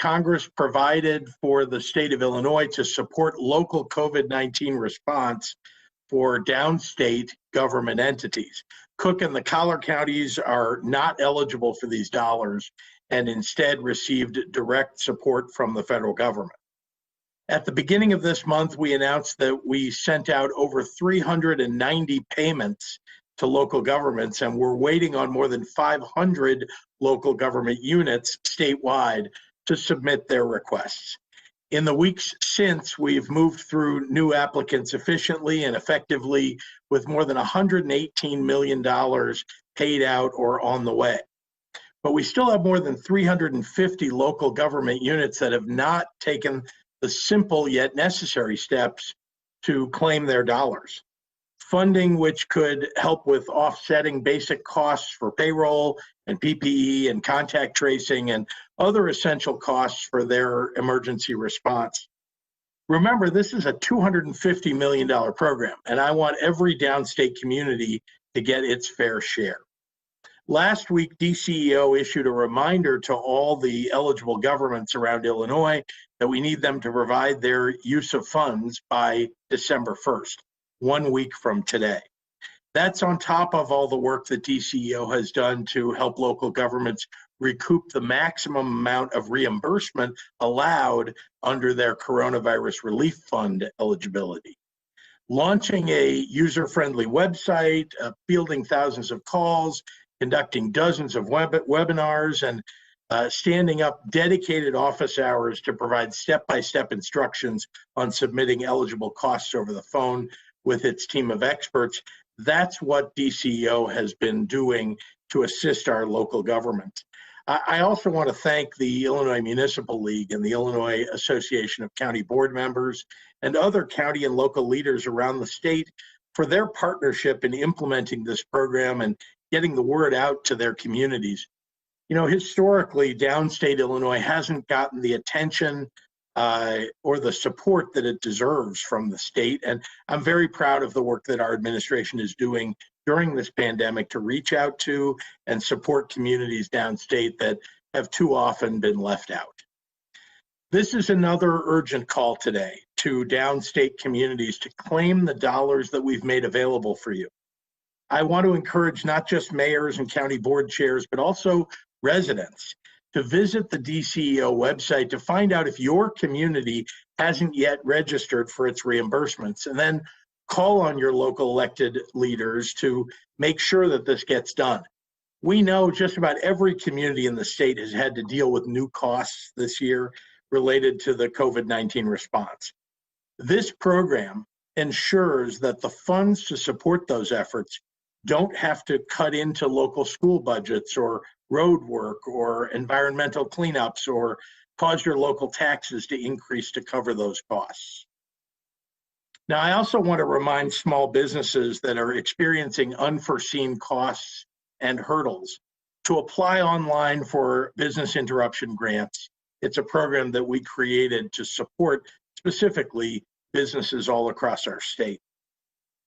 Congress provided for the state of Illinois to support local COVID-19 response for downstate government entities. Cook and the Collar counties are not eligible for these dollars and instead received direct support from the federal government. At the beginning of this month, we announced that we sent out over 390 payments to local governments, and we're waiting on more than 500 local government units statewide to submit their requests. In the weeks since, we've moved through new applicants efficiently and effectively with more than $118 million paid out or on the way. But we still have more than 350 local government units that have not taken the simple yet necessary steps to claim their dollars. Funding which could help with offsetting basic costs for payroll and PPE and contact tracing and other essential costs for their emergency response. Remember, this is a $250 million program, and I want every downstate community to get its fair share. Last week, DCEO issued a reminder to all the eligible governments around Illinois that we need them to provide their use of funds by December 1st, 1 week from today. That's on top of all the work that DCEO has done to help local governments recoup the maximum amount of reimbursement allowed under their coronavirus relief fund eligibility. Launching a user-friendly website, fielding thousands of calls, conducting dozens of webinars, and standing up dedicated office hours to provide step-by-step instructions on submitting eligible costs over the phone with its team of experts. That's what DCEO has been doing to assist our local governments. I also want to thank the Illinois Municipal League and the Illinois Association of County Board Members and other county and local leaders around the state for their partnership in implementing this program and getting the word out to their communities. You know, historically, downstate Illinois hasn't gotten the attention or the support that it deserves from the state. And I'm very proud of the work that our administration is doing during this pandemic to reach out to and support communities downstate that have too often been left out. This is another urgent call today to downstate communities to claim the dollars that we've made available for you. I want to encourage not just mayors and county board chairs, but also residents to visit the DCEO website to find out if your community hasn't yet registered for its reimbursements, and then call on your local elected leaders to make sure that this gets done. We know just about every community in the state has had to deal with new costs this year related to the COVID-19 response. This program ensures that the funds to support those efforts don't have to cut into local school budgets or road work or environmental cleanups or cause your local taxes to increase to cover those costs. Now, I also want to remind small businesses that are experiencing unforeseen costs and hurdles to apply online for business interruption grants. It's a program that we created to support specifically businesses all across our state.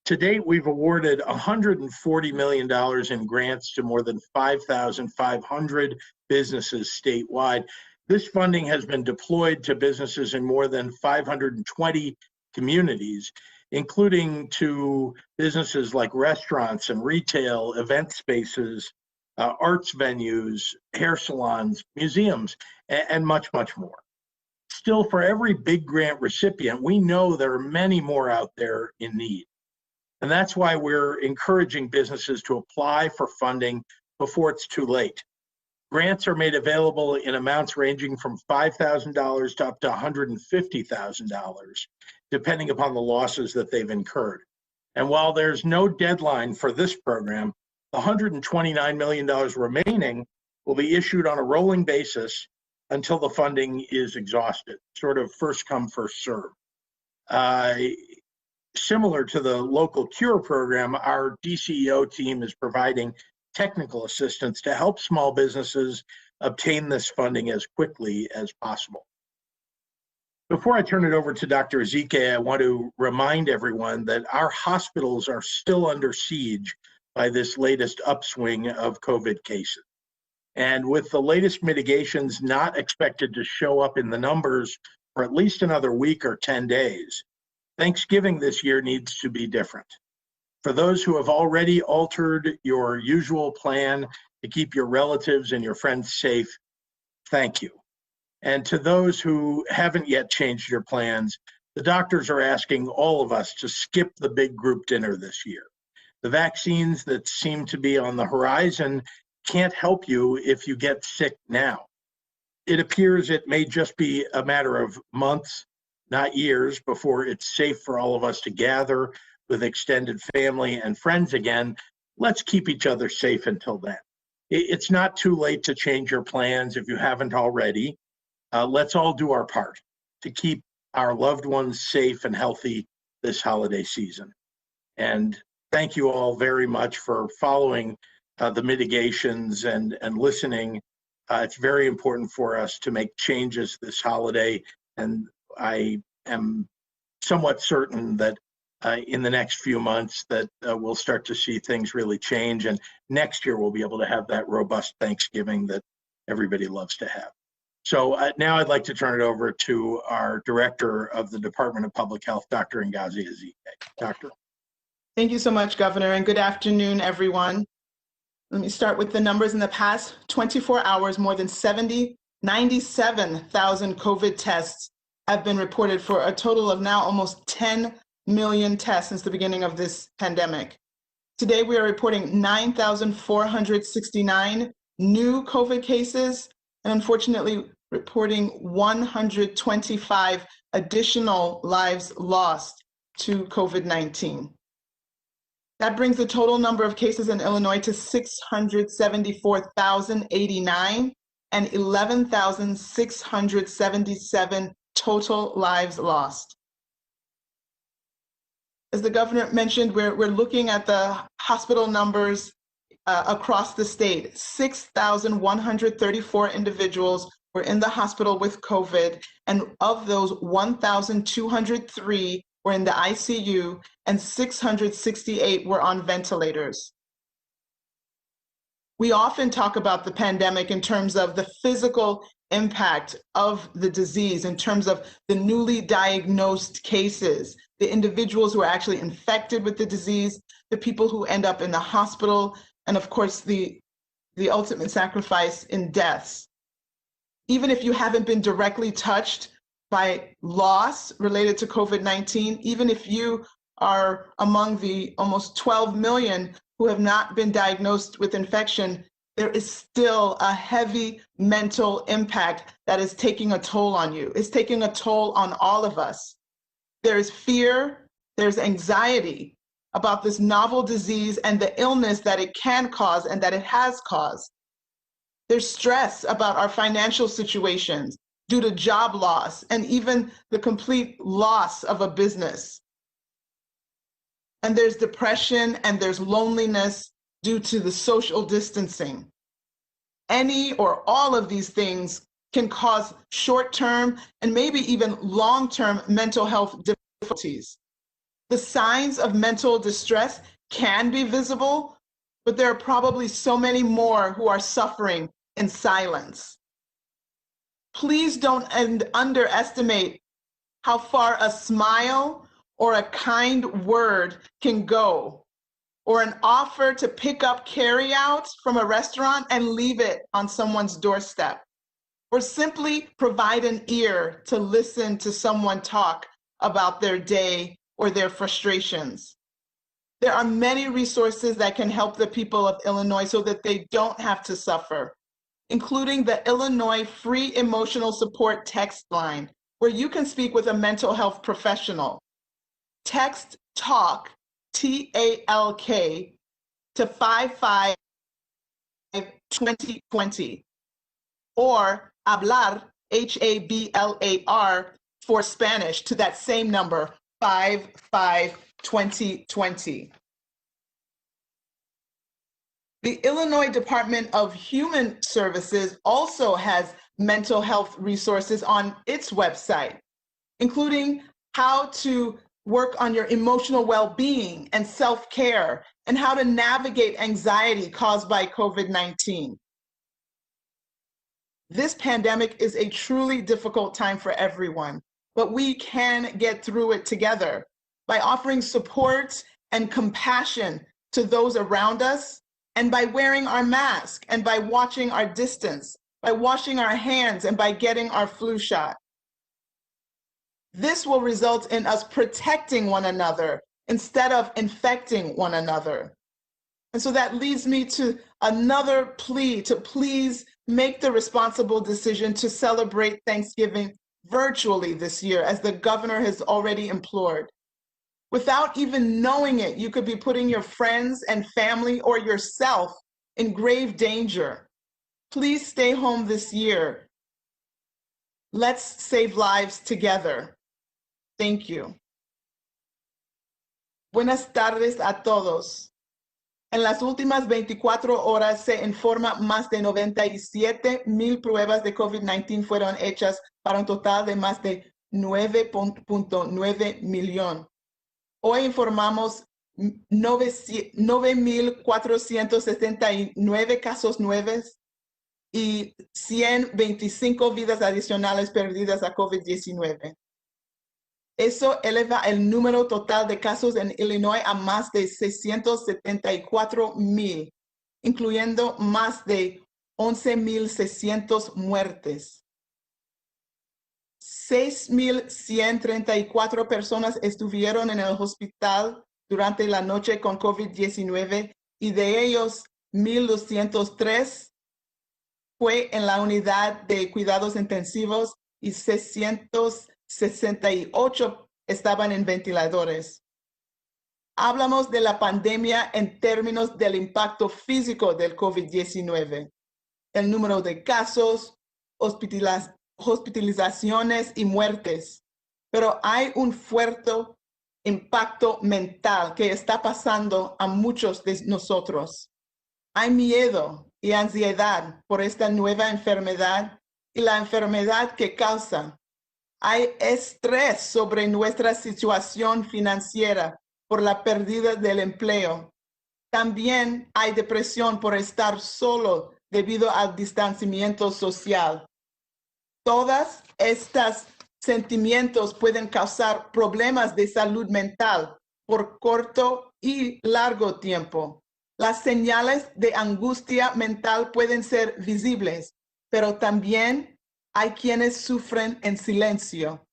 To date, we've awarded $140 million in grants to more than 5,500 businesses statewide. This funding has been deployed to businesses in more than 520 communities, including to businesses like restaurants and retail, event spaces, arts venues, hair salons, museums, and much, much more. Still, for every big grant recipient, we know there are many more out there in need. And that's why we're encouraging businesses to apply for funding before it's too late. Grants are made available in amounts ranging from $5,000 to up to $150,000, depending upon the losses that they've incurred. And while there's no deadline for this program, the $129 million remaining will be issued on a rolling basis until the funding is exhausted, sort of first come, first serve. Similar to the local cure program, our DCEO team is providing technical assistance to help small businesses obtain this funding as quickly as possible. Before I turn it over to Dr. Ezike, I want to remind everyone that our hospitals are still under siege by this latest upswing of COVID cases. And with the latest mitigations not expected to show up in the numbers for at least another week or 10 days, Thanksgiving this year needs to be different. For those who have already altered your usual plan to keep your relatives and your friends safe, thank you. And to those who haven't yet changed your plans, the doctors are asking all of us to skip the big group dinner this year. The vaccines that seem to be on the horizon can't help you if you get sick now. It appears it may just be a matter of months, not years, before it's safe for all of us to gather with extended family and friends again. Let's keep each other safe until then. It's not too late to change your plans if you haven't already. Let's all do our part to keep our loved ones safe and healthy this holiday season. And thank you all very much for following the mitigations and listening. It's very important for us to make changes this holiday, and I am somewhat certain that in the next few months that we'll start to see things really change, and next year we'll be able to have that robust Thanksgiving that everybody loves to have. So now I'd like to turn it over to our Director of the Department of Public Health, Dr. Ngozi Ezike. Doctor. Thank you so much, Governor, and good afternoon, everyone. Let me start with the numbers. In the past 24 hours, more than 97,000 COVID tests have been reported, for a total of now almost 10 million tests since the beginning of this pandemic. Today, we are reporting 9,469 new COVID cases, and unfortunately, reporting 125 additional lives lost to COVID-19. That brings the total number of cases in Illinois to 674,089 and 11,677 total lives lost. As the governor mentioned, we're looking at the hospital numbers across the state. 6,134 individuals were in the hospital with COVID, and of those, 1,203 were in the ICU and 668 were on ventilators. We often talk about the pandemic in terms of the physical impact of the disease, in terms of the newly diagnosed cases, the individuals who are actually infected with the disease, the people who end up in the hospital, and of course, the ultimate sacrifice in deaths. Even if you haven't been directly touched by loss related to COVID-19, even if you are among the almost 12 million who have not been diagnosed with infection, there is still a heavy mental impact that is taking a toll on you. It's taking a toll on all of us. There is fear, there's anxiety about this novel disease and the illness that it can cause and that it has caused. There's stress about our financial situations due to job loss and even the complete loss of a business. And there's depression and there's loneliness due to the social distancing. Any or all of these things can cause short-term and maybe even long-term mental health difficulties. The signs of mental distress can be visible, but there are probably so many more who are suffering in silence. Please don't underestimate how far a smile or a kind word can go, or an offer to pick up carryout from a restaurant and leave it on someone's doorstep, or simply provide an ear to listen to someone talk about their day or their frustrations. There are many resources that can help the people of Illinois so that they don't have to suffer, including the Illinois Free Emotional Support text line, where you can speak with a mental health professional. Text TALK, T-A-L-K, to 552020, or hablar, H-A-B-L-A-R, for Spanish, to that same number, 552020. The Illinois Department of Human Services also has mental health resources on its website, including how to work on your emotional well-being and self-care, and how to navigate anxiety caused by COVID-19. This pandemic is a truly difficult time for everyone, but we can get through it together by offering support and compassion to those around us, and by wearing our mask, and by watching our distance, by washing our hands, and by getting our flu shot. This will result in us protecting one another instead of infecting one another. And so that leads me to another plea to please make the responsible decision to celebrate Thanksgiving virtually this year, as the governor has already implored. Without even knowing it, you could be putting your friends and family or yourself in grave danger. Please stay home this year. Let's save lives together. Thank you. Buenas tardes a todos. En las últimas 24 horas se informa más de 97,000 pruebas de COVID-19 fueron hechas para un total de más de 9.9 millones. Hoy informamos 9,479 casos nuevos y 125 vidas adicionales perdidas a COVID-19. Eso eleva el número total de casos en Illinois a más de 674,000, incluyendo más de 11,600 muertes. 6,134 personas estuvieron en el hospital durante la noche con COVID-19 y de ellos 1,203 fue en la unidad de cuidados intensivos y 668 estaban en ventiladores. Hablamos de la pandemia en términos del impacto físico del COVID-19, el número de casos, hospitalizaciones y muertes, pero hay un fuerte impacto mental que está pasando a muchos de nosotros. Hay miedo y ansiedad por esta nueva enfermedad y la enfermedad que causa. Hay estrés sobre nuestra situación financiera por la pérdida del empleo. También hay depresión por estar solo debido al distanciamiento social. Todos estos sentimientos pueden causar problemas de salud mental por corto y largo tiempo. Las señales de angustia mental pueden ser visibles, pero también hay quienes sufren en silencio.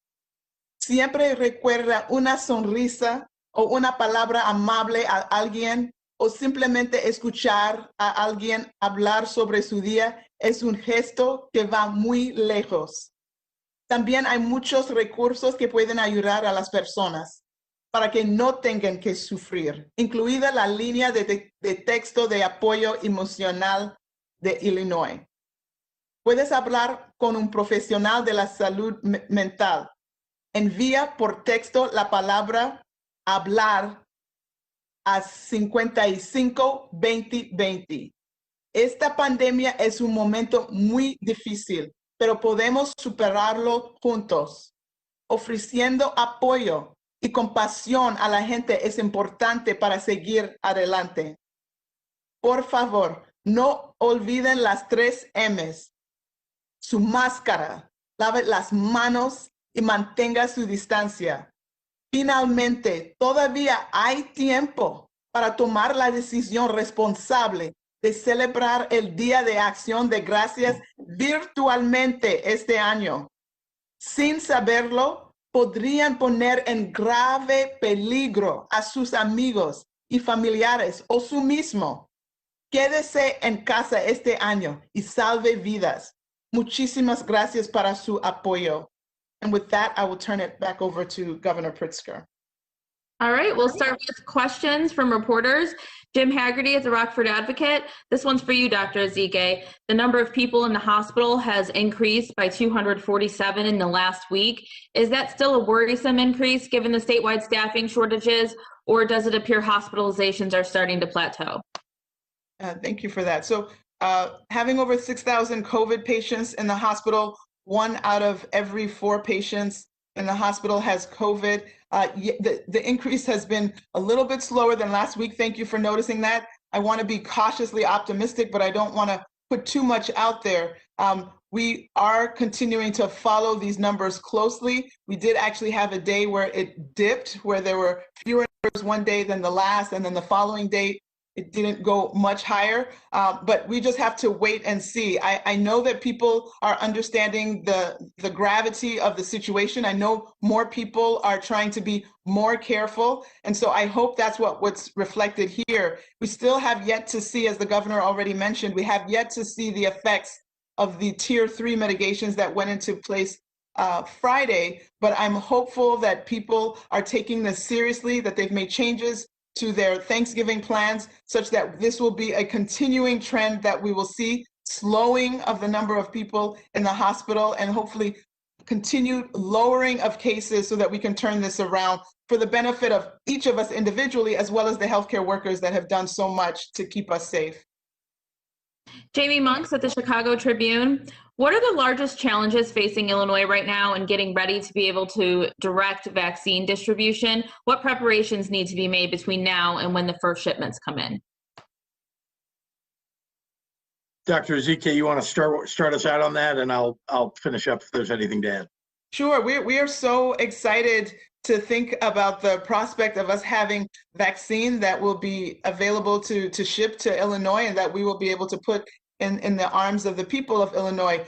Siempre recuerda una sonrisa o una palabra amable a alguien, o simplemente escuchar a alguien hablar sobre su día es un gesto que va muy lejos. También hay muchos recursos que pueden ayudar a las personas para que no tengan que sufrir, incluida la línea de texto de apoyo emocional de Illinois. Puedes hablar con un profesional de la salud mental. Envía por texto la palabra hablar a 55-2020. Esta pandemia es un momento muy difícil, pero podemos superarlo juntos. Ofreciendo apoyo y compasión a la gente es importante para seguir adelante. Por favor, no olviden las 3 M's. Su máscara, lave las manos y mantenga su distancia. Finalmente, todavía hay tiempo para tomar la decisión responsable de celebrar el Día de Acción de Gracias virtualmente este año. Sin saberlo, podrían poner en grave peligro a sus amigos y familiares o su mismo. Quédese en casa este año y salve vidas. Muchísimas gracias para su apoyo. And with that, I will turn it back over to Governor Pritzker. All right, we'll start with questions from reporters. Jim Haggerty is a Rockford advocate. This one's for you, Dr. Ezike. The number of people in the hospital has increased by 247 in the last week. Is that still a worrisome increase given the statewide staffing shortages, or does it appear hospitalizations are starting to plateau? Thank you for that. So having over 6,000 COVID patients in the hospital, 1 out of every 4 patients in the hospital has COVID. The increase has been a little bit slower than last week. Thank you for noticing that. I want to be cautiously optimistic, but I don't want to put too much out there. We are continuing to follow these numbers closely. We did actually have a day where it dipped, where there were fewer numbers one day than the last, and then the following day, it didn't go much higher, but we just have to wait and see. I know that people are understanding the gravity of the situation. I know more people are trying to be more careful. And so I hope that's what's reflected here. We still have yet to see, as the governor already mentioned, we have yet to see the effects of the tier 3 mitigations that went into place Friday. But I'm hopeful that people are taking this seriously, that they've made changes to their Thanksgiving plans, such that this will be a continuing trend that we will see slowing of the number of people in the hospital and hopefully continued lowering of cases so that we can turn this around for the benefit of each of us individually, as well as the healthcare workers that have done so much to keep us safe. Jamie Monks at the Chicago Tribune. What are the largest challenges facing Illinois right now in getting ready to be able to direct vaccine distribution? What preparations need to be made between now and when the first shipments come in? Dr. Ezike, you want to start us out on that, and I'll finish up if there's anything to add. Sure. We are so excited to think about the prospect of us having vaccine that will be available to ship to Illinois, and that we will be able to put in the arms of the people of Illinois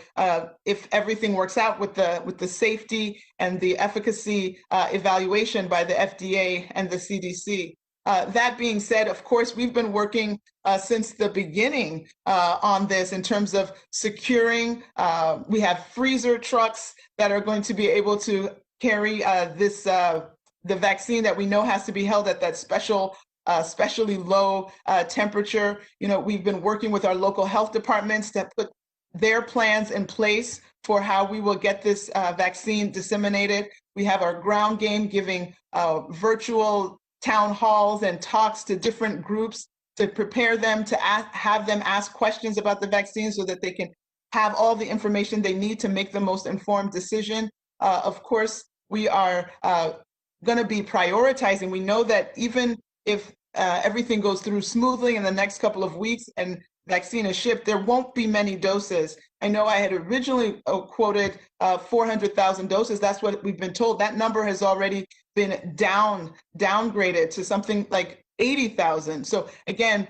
if everything works out with the safety and the efficacy evaluation by the FDA and the CDC. That being said, of course, we've been working since the beginning on this in terms of securing. We have freezer trucks that are going to be able to carry the vaccine that we know has to be held at that especially low temperature. You know, we've been working with our local health departments to put their plans in place for how we will get this vaccine disseminated. We have our ground game giving virtual town halls and talks to different groups to prepare them to have them ask questions about the vaccine so that they can have all the information they need to make the most informed decision. Of course, we are going to be prioritizing. We know that even if everything goes through smoothly in the next couple of weeks and vaccine is shipped, there won't be many doses. I know I had originally quoted 400,000 doses. That's what we've been told. That number has already been downgraded to something like 80,000. So again,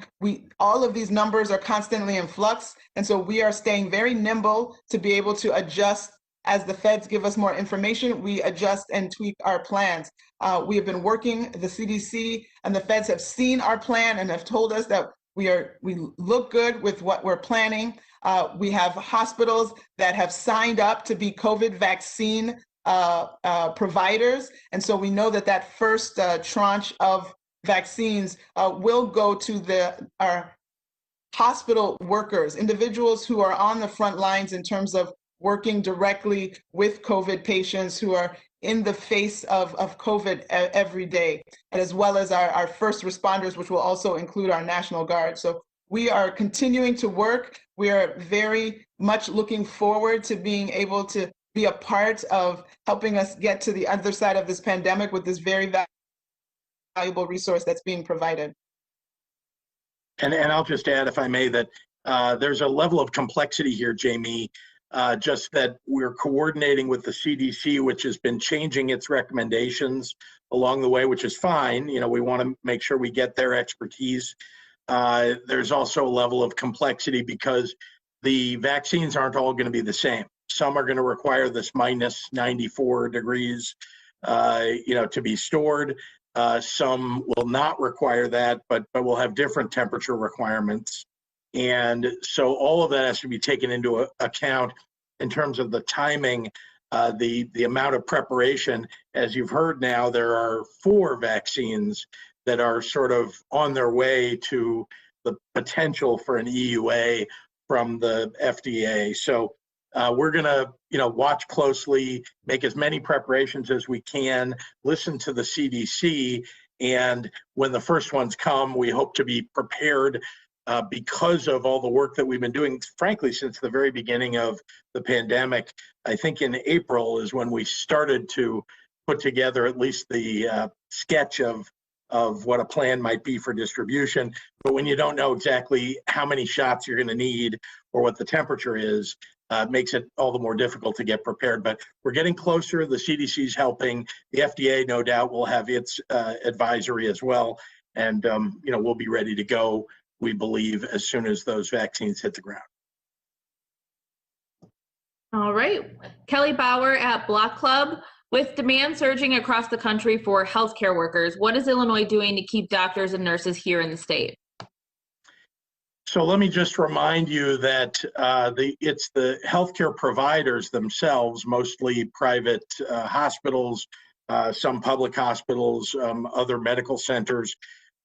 all of these numbers are constantly in flux. And so we are staying very nimble to be able to adjust. As the feds give us more information, we adjust and tweak our plans. We have been working, the CDC and the feds have seen our plan and have told us that we look good with what we're planning. We have hospitals that have signed up to be COVID vaccine providers. And so we know that first tranche of vaccines will go to our hospital workers, individuals who are on the front lines in terms of working directly with COVID patients who are in the face of COVID every day, as well as our first responders, which will also include our National Guard. So we are continuing to work. We are very much looking forward to being able to be a part of helping us get to the other side of this pandemic with this very valuable resource that's being provided. And I'll just add, if I may, that there's a level of complexity here, Jamie, just that we're coordinating with the CDC, which has been changing its recommendations along the way, which is fine. You know, we want to make sure we get their expertise. There's also a level of complexity because the vaccines aren't all going to be the same. Some are going to require this minus 94 degrees, to be stored. Some will not require that, but will have different temperature requirements. And so all of that has to be taken into account in terms of the timing, the amount of preparation. As you've heard now, there are 4 vaccines that are sort of on their way to the potential for an EUA from the FDA. So we're going to, watch closely, make as many preparations as we can, listen to the CDC, and when the first ones come, we hope to be prepared because of all the work that we've been doing, frankly, since the very beginning of the pandemic. I think in April is when we started to put together at least the sketch of of what a plan might be for distribution. But when you don't know exactly how many shots you're going to need or what the temperature is, makes it all the more difficult to get prepared. But we're getting closer. The CDC's helping. The FDA, no doubt, will have its advisory as well. And, we'll be ready to go, we believe, as soon as those vaccines hit the ground. All right. Kelly Bauer at Block Club. With demand surging across the country for healthcare workers, what is Illinois doing to keep doctors and nurses here in the state? So let me just remind you that it's the healthcare providers themselves, mostly private hospitals, some public hospitals, other medical centers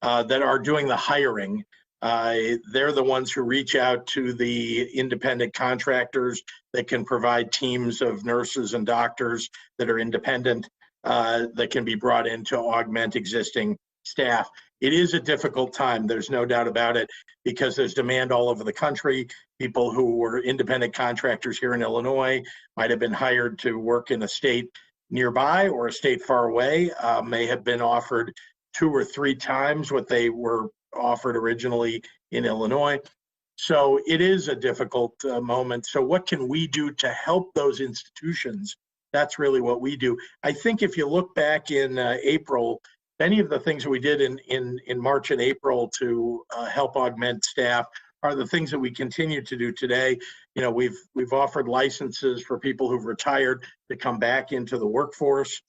that are doing the hiring. They're the ones who reach out to the independent contractors that can provide teams of nurses and doctors that are independent that can be brought in to augment existing staff. It is a difficult time, there's no doubt about it, because there's demand all over the country. People who were independent contractors here in Illinois might have been hired to work in a state nearby or a state far away, may have been offered 2 or 3 times what they were offered originally in Illinois. So it is a difficult moment. So what can we do to help those institutions? That's really what we do. I think if you look back in April, many of the things that we did in March and April to help augment staff are the things that we continue to do today. We've offered licenses for people who've retired to come back into the workforce.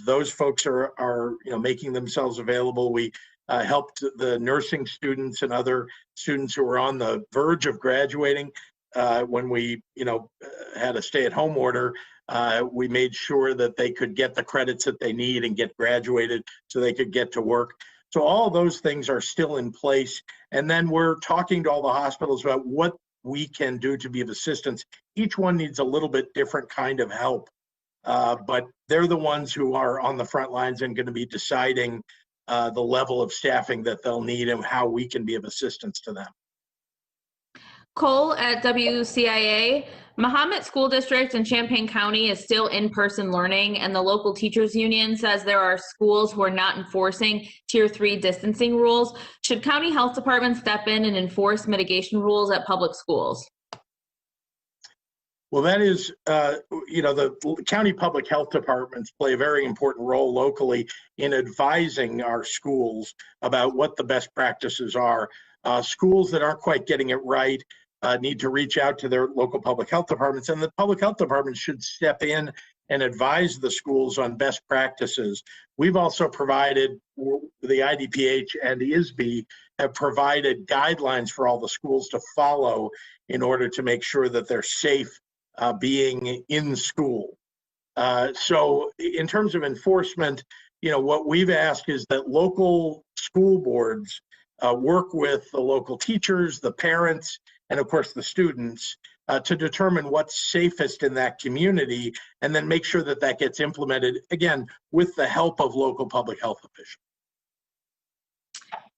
Those folks are making themselves available. We helped the nursing students and other students who were on the verge of graduating when we had a stay-at-home order. We made sure that they could get the credits that they need and get graduated so they could get to work. So all those things are still in place. And then we're talking to all the hospitals about what we can do to be of assistance. Each one needs a little bit different kind of help, but they're the ones who are on the front lines and going to be deciding the level of staffing that they'll need and how we can be of assistance to them. Cole at WCIA. Mahomet School District in Champaign County is still in-person learning, and the local teachers union says there are schools who are not enforcing Tier 3 distancing rules. Should county health departments step in and enforce mitigation rules at public schools? Well, that is, the county public health departments play a very important role locally in advising our schools about what the best practices are. Schools that aren't quite getting it right need to reach out to their local public health departments, and the public health departments should step in and advise the schools on best practices. We've also provided, the IDPH and the ISB have provided guidelines for all the schools to follow in order to make sure that they're safe being in school. So in terms of enforcement, what we've asked is that local school boards work with the local teachers, the parents, and of course the students to determine what's safest in that community, and then make sure that that gets implemented, again, with the help of local public health officials.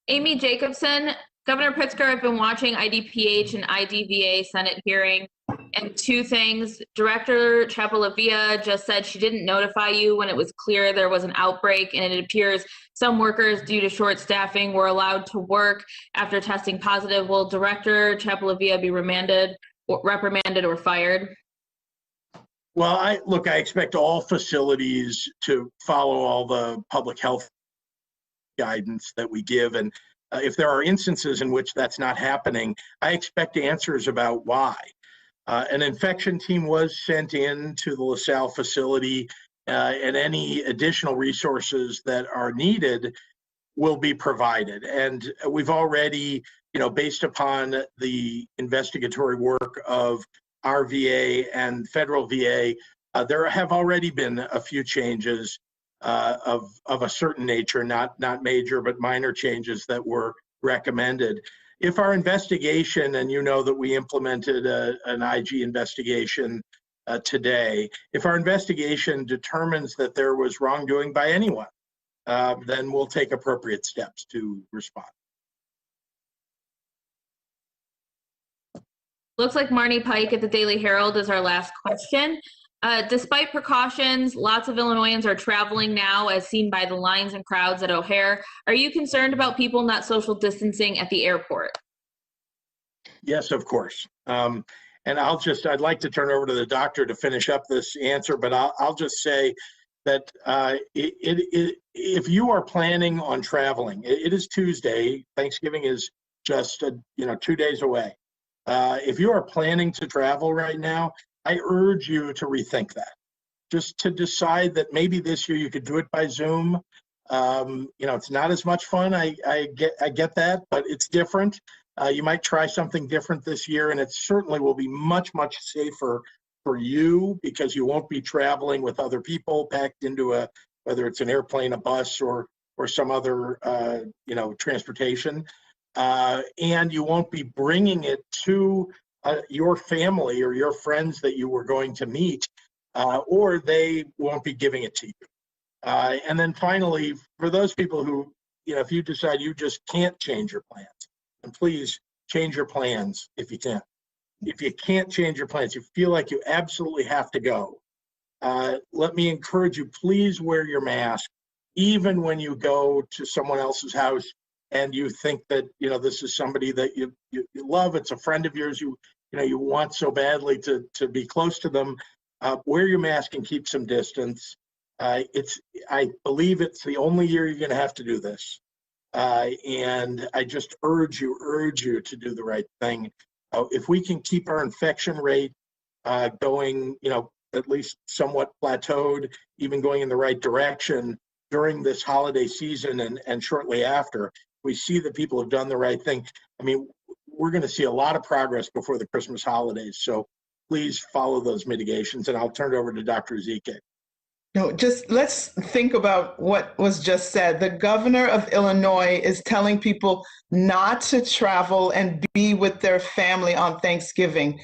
Amy Jacobson, Governor Pritzker, I've been watching IDPH and IDVA Senate hearing, and 2 things. Director Chapalavia just said she didn't notify you when it was clear there was an outbreak, and it appears some workers, due to short staffing, were allowed to work after testing positive. Will Director Chapalavia be reprimanded or fired? Well, I expect all facilities to follow all the public health guidance that we give, and if there are instances in which that's not happening, I expect answers about why. An infection team was sent in to the LaSalle facility, and any additional resources that are needed will be provided. And we've already, based upon the investigatory work of our VA and federal VA, there have already been a few changes of a certain nature, not major, but minor changes that were recommended. If our investigation, and that we implemented an IG investigation today, if our investigation determines that there was wrongdoing by anyone, then we'll take appropriate steps to respond. Looks like Marnie Pike at the Daily Herald is our last question. Despite precautions, lots of Illinoisans are traveling now, as seen by the lines and crowds at O'Hare. Are you concerned about people not social distancing at the airport? Yes, of course. And I'd like to turn over to the doctor to finish up this answer, but I'll just say that if you are planning on traveling, it is Tuesday. Thanksgiving is just 2 days away. If you are planning to travel right now, I urge you to rethink that. Just to decide that maybe this year you could do it by Zoom. It's not as much fun. I get that, but it's different. You might try something different this year, and it certainly will be much, much safer for you because you won't be traveling with other people packed into whether it's an airplane, a bus, or some other transportation, and you won't be bringing it to your family or your friends that you were going to meet, or they won't be giving it to you. And then finally, for those people who, if you decide you just can't change your plans, and please change your plans if you can. If you can't change your plans, you feel like you absolutely have to go, let me encourage you, please wear your mask, even when you go to someone else's house and you think that, this is somebody that you love, it's a friend of yours, you want so badly to be close to them. Wear your mask and keep some distance. I believe it's the only year you're going to have to do this. And I just urge you to do the right thing. If we can keep our infection rate going, at least somewhat plateaued, even going in the right direction during this holiday season and shortly after, we see that people have done the right thing. I mean, we're going to see a lot of progress before the Christmas holidays. So please follow those mitigations, and I'll turn it over to Dr. Ezike. No, just let's think about what was just said. The governor of Illinois is telling people not to travel and be with their family on Thanksgiving.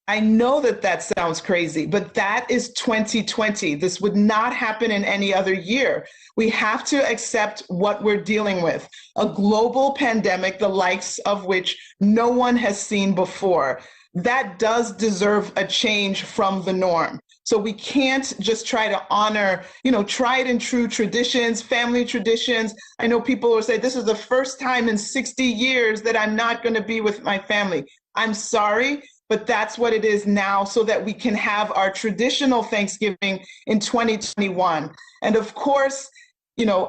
I know that sounds crazy, but that is 2020. This would not happen in any other year. We have to accept what we're dealing with, a global pandemic, the likes of which no one has seen before. That does deserve a change from the norm. So we can't just try to honor, tried and true traditions, family traditions. I know people will say, this is the first time in 60 years that I'm not going to be with my family. I'm sorry, but that's what it is now, so that we can have our traditional Thanksgiving in 2021. And of course,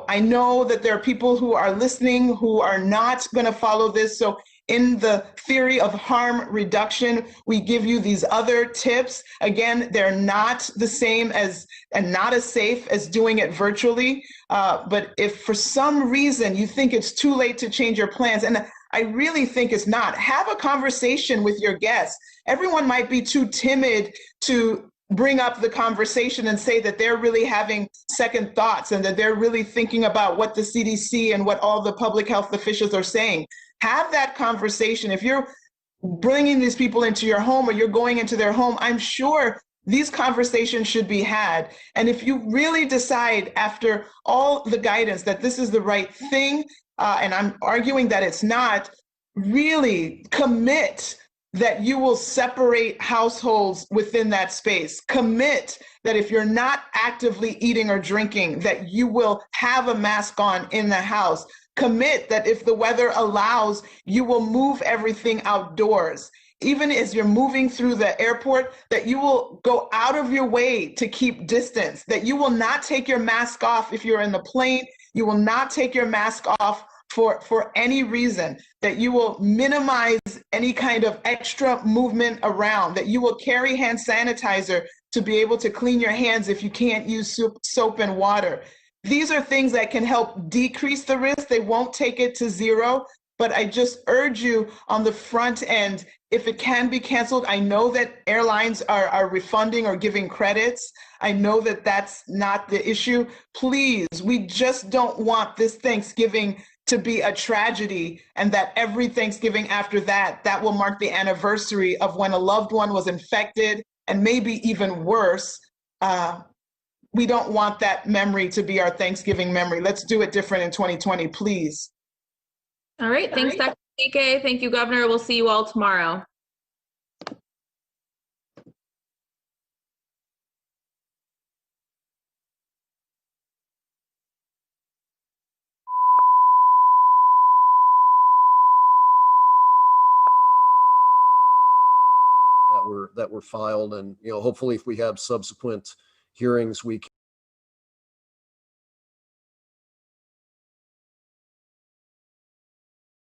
I know that there are people who are listening who are not going to follow this. So in the theory of harm reduction, we give you these other tips. Again, they're not the same as and not as safe as doing it virtually. But if for some reason you think it's too late to change your plans, and I really think it's not, have a conversation with your guests. Everyone might be too timid to bring up the conversation and say that they're really having second thoughts and that they're really thinking about what the CDC and what all the public health officials are saying. Have that conversation. If you're bringing these people into your home or you're going into their home, I'm sure these conversations should be had. And if you really decide after all the guidance that this is the right thing, and I'm arguing that it's not, really commit that you will separate households within that space. Commit that if you're not actively eating or drinking, that you will have a mask on in the house. Commit that if the weather allows, you will move everything outdoors. Even as you're moving through the airport, that you will go out of your way to keep distance, that you will not take your mask off if you're in the plane. You will not take your mask off for any reason, that you will minimize any kind of extra movement around, that you will carry hand sanitizer to be able to clean your hands if you can't use soap and water. These are things that can help decrease the risk. They won't take it to zero, but I just urge you on the front end, if it can be canceled, I know that airlines are refunding or giving credits. I know that that's not the issue. Please, we just don't want this Thanksgiving to be a tragedy, and that every Thanksgiving after that will mark the anniversary of when a loved one was infected, and maybe even worse. We don't want that memory to be our Thanksgiving memory. Let's do it different in 2020, please. All right. Thanks, Dr. Ezike. Thank you, Governor. We'll see you all tomorrow. were filed. And, hopefully if we have subsequent hearings, we